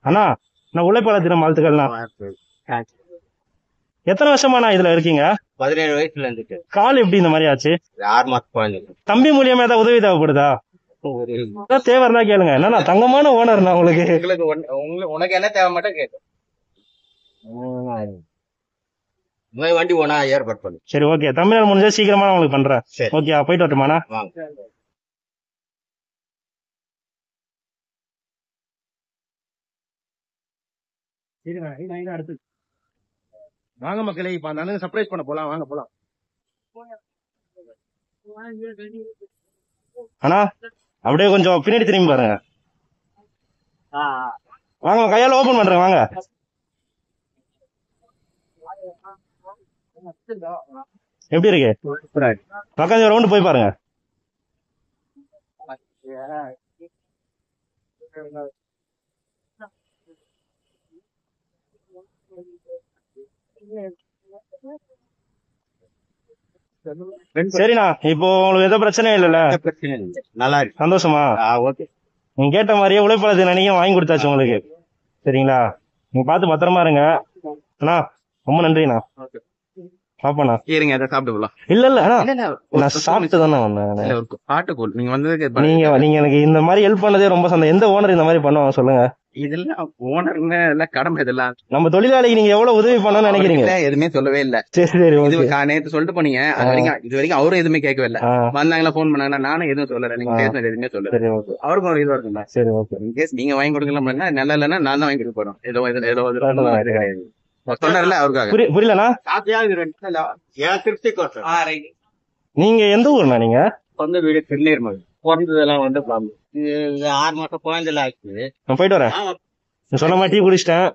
அண்ணா நான் உழைப்பாளர் தினம் வாழ்த்துக்கள்ண்ணா. எத்தனை வருஷமாண்ணா இதுல இருக்கீங்க? 17 வயசுல இருந்துட்டு. கால் எப்படி இந்த மாதிரி ஆச்சு? 6 மாசம் குழந்தை. தம்பி மூலியமா ஏதாவது உதவி தேவைப்படுதா? தேவை இருந்தா கேளுங்க. என்னன்னா தங்கமான ஓனர்ண்ணா உங்களுக்கு. உனக்கு என்ன தேவை மட்டும் கேட்டு வண்டி ஓனா ஏற்பாடு பண்ணு. சரி ஓகே, தமிழ்நாடு முடிஞ்சா சீக்கிரமா நான் உங்களுக்கு பண்றேன். ஓகே போயிட்டு வரட்டுமாண்ணா? வாங்க மக்களே, இப்ப அந்த அண்ணன் சர்ப்ரைஸ் பண்ண போலாம். வாங்க போலாம். அண்ணா அப்படியே கொஞ்சம் பின்னாடி திரும்பி பாருங்க. வாங்க கையால ஓபன் பண்றேன் வாங்க. எப்படி இருக்கு? பக்கம் ரவுண்டு போய் பாருங்க. சரிண்ணா, இப்போ உங்களுக்கு எந்த பிரச்சனையும் இல்லல்ல? நல்லா இருக்கு. சந்தோஷமா? ஓகே. நீங்க கேட்ட மாதிரியே உழைப்பாளர் தினம் அன்னைக்கு வாங்கி கொடுத்தாச்சு உங்களுக்கு. சரிங்களா? நீங்க பார்த்து பத்திரமா இருங்க அண்ணா. ரொம்ப நன்றிண்ணா. பாப்பாண்ணா இருங்க, அதை சாப்பிட்டு போலாம். இல்ல இல்ல நான் சாப்பிட்டு தானே வந்தேன். ஆட்டுக்கோல் நீங்க வந்ததுக்கு நீங்க எனக்கு இந்த மாதிரி ஹெல்ப் பண்ணதே ரொம்ப சந்தோஷம். எந்த ஓனர் இந்த மாதிரி பண்ணுவாங்க சொல்லுங்க? இதெல்லாம் ஓனருங்க எல்லாம் கடமை. இதெல்லாம் நம்ம தொழிலாளிக்கு நீங்க எவ்வளவு உதவி பண்ணணும்னு நினைக்கிறீங்க? எதுவுமே சொல்லவே இல்ல. சரி நேற்று சொல்லிட்டு போனீங்க. இது வரைக்கும் அவரும் எதுவுமே கேட்கவே இல்ல. வந்தாங்களா போன் பண்ணாங்க, நானும் எதுவும் சொல்லல. நீங்க பேசுனது எதுவுமே சொல்லல. அவருக்கும் ஒரு இது இருக்குல்ல. சரி ஓகே. இன்கேஸ் நீங்க வாங்கி கொடுக்கலாம், நல்லா இல்லைன்னா நான் தான் வாங்கி கொடுக்க போறோம். சொன்னார்ல அவருக்காக. புரியலண்ணா? நீங்க எந்த ஊர்ண்ணா? நீங்க சொந்த வீடு திருநீர்மலை. பிறந்ததெல்லாம் வந்து 6 மாசம் குழந்தைல ஆச்சு. நான் போயிட்டு வரேன். சொன்ன மாதிரி டீ குடிச்சிட்டேன்.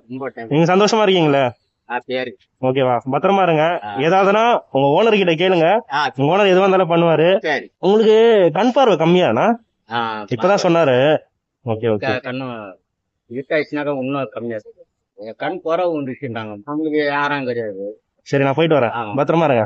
நீங்க சந்தோஷமா இருக்கீங்களா? ஓகேவா? பத்திரமா இருங்க. ஏதாவதுன்னா உங்க ஓனர் கிட்ட கேளுங்க. உங்க ஓனர் எதுவா இருந்தாலும் பண்ணுவாரு. உங்களுக்கு கண் பார்வை கம்மியாண்ணா? இப்பதான் சொன்னாரு. Okay okay. கண்ணு இருக்காச்சுனாக்கா இன்னும் கம்மியா இருக்கு. கண் குறவு வந்துச்சுட்டாங்க. நம்மளுக்கு யாரும் கிடையாது. சரி நான் போயிட்டு வரேன். பத்திரமா இருங்க.